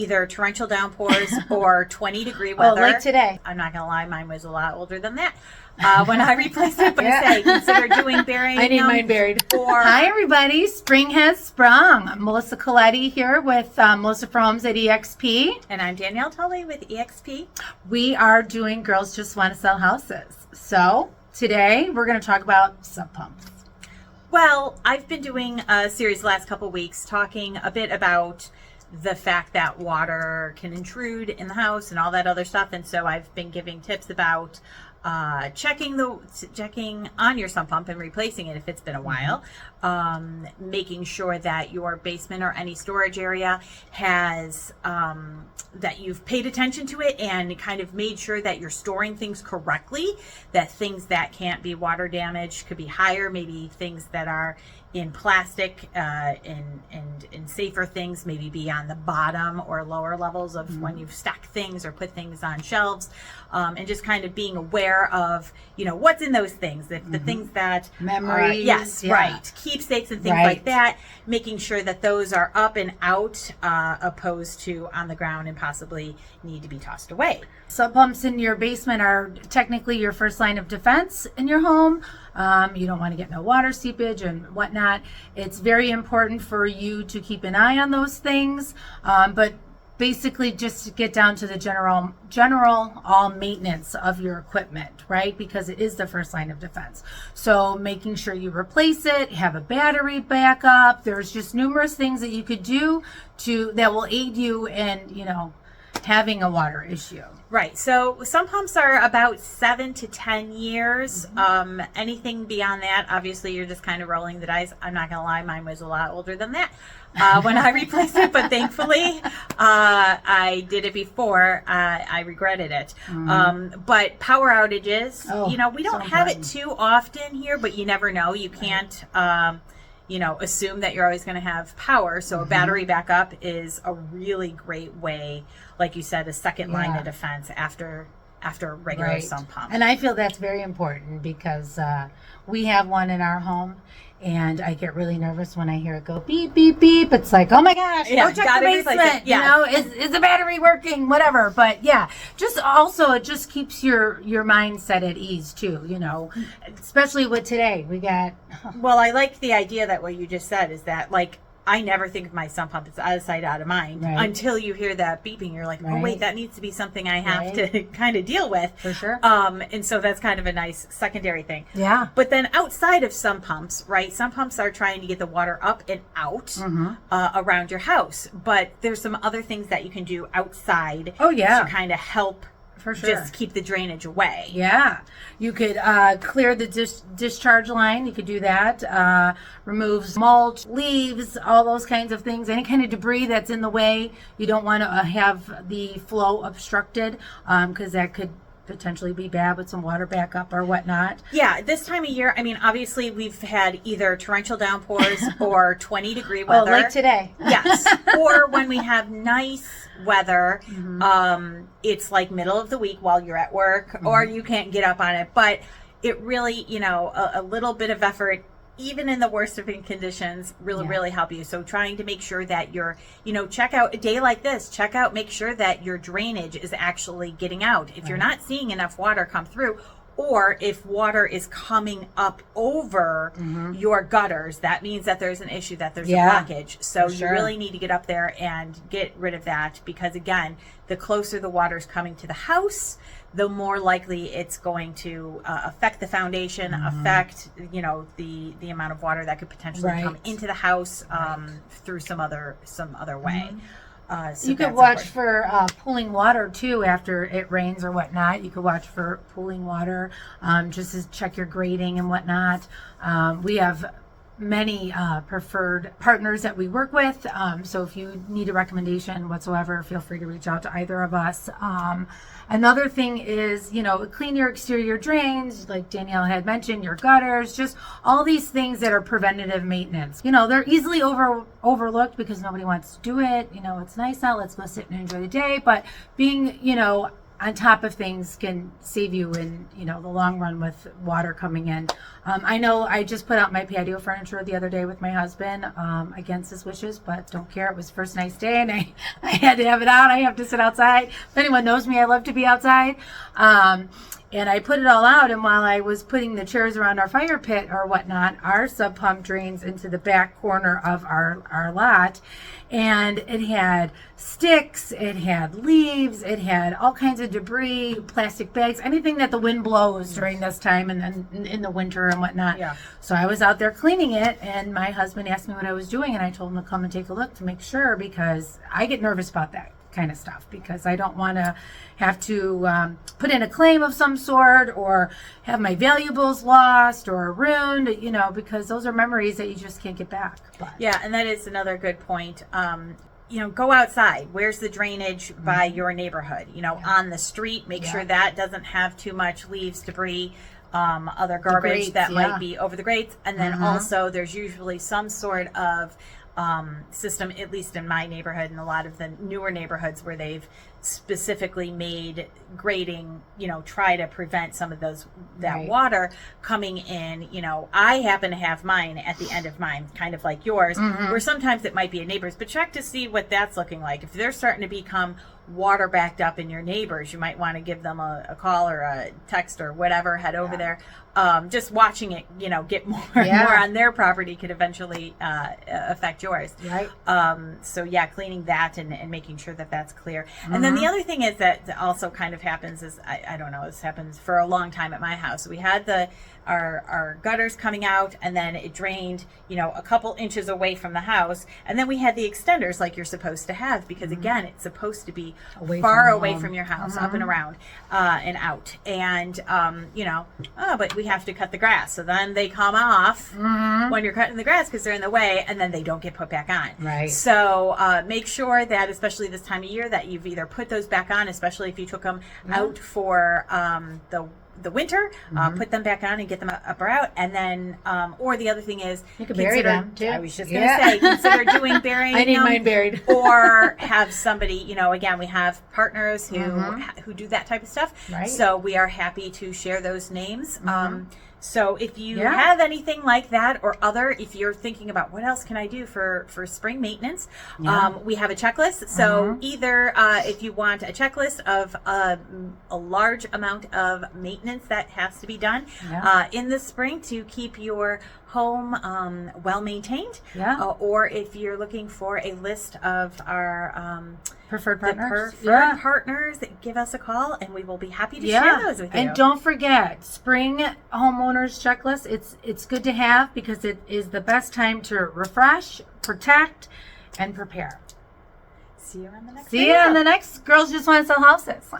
either torrential downpours or 20-degree weather. Oh, like today. I'm not going to lie, mine was a lot older than that. When I replaced it, but I say consider doing burying. I need mine buried. Or Hi, everybody. Spring has sprung. I'm Melissa Coletti here with Melissa from Homes at EXP. And I'm Danielle Tully with EXP. We are doing Girls Just Want to Sell Houses. So today we're going to talk about sump pumps. Well, I've been doing a series the last couple of weeks talking a bit about the fact that water can intrude in the house and all that other stuff. And so I've been giving tips about checking on your sump pump and replacing it if it's been a while, making sure that your basement or any storage area has that you've paid attention to it and kind of made sure that you're storing things correctly, that things that can't be water damaged could be higher, maybe things that are in plastic and safer things maybe be on the bottom or lower levels of when you've stacked things or put things on shelves, and just kind of being aware of, you know, what's in those things, the things that memories, right, keepsakes and things like that, making sure that those are up and out, opposed to on the ground and possibly need to be tossed away. Sump pumps in your basement are technically your first line of defense in your home. You don't want to get no water seepage and whatnot. It's very important for you to keep an eye on those things, but basically just to get down to the general all maintenance of your equipment, right? Because it is the first line of defense. So making sure you replace it, have a battery backup. There's just numerous things that you could do that will aid you in, you know, having a water issue. Right. So some pumps are about 7 to 10 years. Anything beyond that, obviously, you're just kind of rolling the dice. I'm not going to lie, mine was a lot older than that when I replaced it. But thankfully, I did it before I regretted it. But power outages, you know, we don't have it too often here, but you never know. You can't you know, assume that you're always going to have power. So a battery backup is a really great way, like you said, a second line of defense after a regular sump pump. And I feel that's very important because we have one in our home, and I get really nervous when I hear it go beep, beep, beep. It's like, oh my gosh, go check the basement. You know, is the battery working? Whatever. But yeah, just also it just keeps your mindset at ease too, you know, especially with today. We got. Well, I like the idea that what you just said is that, like, I never think of my sump pump. It's out of sight, out of mind until you hear that beeping. You're like, oh, wait, that needs to be something I have to kind of deal with. For sure. And so that's kind of a nice secondary thing. Yeah. But then outside of sump pumps, right, sump pumps are trying to get the water up and out around your house. But there's some other things that you can do outside to kind of help. For sure. Just keep the drainage away. Yeah. You could clear the discharge line. You could do that. Remove mulch, leaves, all those kinds of things. Any kind of debris that's in the way. You don't want to have the flow obstructed because that could potentially be bad with some water backup or whatnot. Yeah, this time of year, I mean, obviously we've had either torrential downpours or 20-degree weather. Oh, like today. Yes. Or when we have nice weather, it's like middle of the week while you're at work, or you can't get up on it. But it really, you know, a little bit of effort, even in the worst of conditions, really help you. So trying to make sure that you're, you know, check out a day like this, make sure that your drainage is actually getting out. If you're not seeing enough water come through, or if water is coming up over your gutters, that means that there's an issue, that there's a blockage. So you really need to get up there and get rid of that, because again, the closer the water is coming to the house, the more likely it's going to affect the foundation, affect, you know, the amount of water that could potentially come into the house through some other way. So you could watch for pooling water too after it rains or whatnot. You could watch for pooling water, just to check your grading and whatnot. We have many preferred partners that we work with. So if you need a recommendation whatsoever, feel free to reach out to either of us. Another thing is, you know, clean your exterior drains, like Danielle had mentioned, your gutters, just all these things that are preventative maintenance. You know, they're easily overlooked because nobody wants to do it. You know, it's nice out, let's go sit and enjoy the day. But being, you know, on top of things can save you in, the long run with water coming in. I know I just put out my patio furniture the other day with my husband, against his wishes, but don't care. It was first nice day and I had to have it out. I have to sit outside. If anyone knows me, I love to be outside. And I put it all out, and while I was putting the chairs around our fire pit or whatnot, our sub pump drains into the back corner of our lot, and it had sticks, it had leaves, it had all kinds of debris, plastic bags, anything that the wind blows during this time and then in the winter and whatnot. Yeah. So I was out there cleaning it, and my husband asked me what I was doing, and I told him to come and take a look to make sure, because I get nervous about that kind of stuff, because I don't want to have to put in a claim of some sort or have my valuables lost or ruined, because those are memories that you just can't get back. But. Yeah, and that is another good point. Go outside. Where's the drainage by your neighborhood? On the street, make sure that doesn't have too much leaves, debris, other garbage grates, that might be over the grates. And then also there's usually some sort of system, at least in my neighborhood and a lot of the newer neighborhoods where they've specifically made grading, try to prevent some of that water coming in. I happen to have mine at the end of mine, kind of like yours, where sometimes it might be a neighbor's, but check to see what that's looking like. If they're starting to become water backed up in your neighbors, you might want to give them a call or a text or whatever, head over there. Just watching it, get more and more on their property could eventually affect yours. Right. So cleaning that and making sure that that's clear. And then the other thing is that also kind of happens is, I don't know, this happens for a long time at my house. We had our gutters coming out, and then it drained, a couple inches away from the house. And then we had the extenders like you're supposed to have, because again, it's supposed to be far away from your house, up and around, and out. And, but we have to cut the grass. So then they come off when you're cutting the grass because they're in the way, and then they don't get put back on. Right. So make sure that, especially this time of year, that you've either put those back on, especially if you took them out for the winter, put them back on and get them up or out. And then, or the other thing is, you can bury them too. I was just going to say, consider doing burying I need them, mine buried. or have somebody, again, we have partners who do that type of stuff. Right. So we are happy to share those names. So if you have anything like that or other, if you're thinking about what else can I do for spring maintenance, we have a checklist. So either if you want a checklist of a large amount of maintenance that has to be done in the spring to keep your home well maintained, or if you're looking for a list of our preferred partners, partners, give us a call and we will be happy to share those with you. And don't forget, spring homeowners checklist. It's good to have because it is the best time to refresh, protect, and prepare. See you on the next See you on the next Girls Just Want to Sell Houses.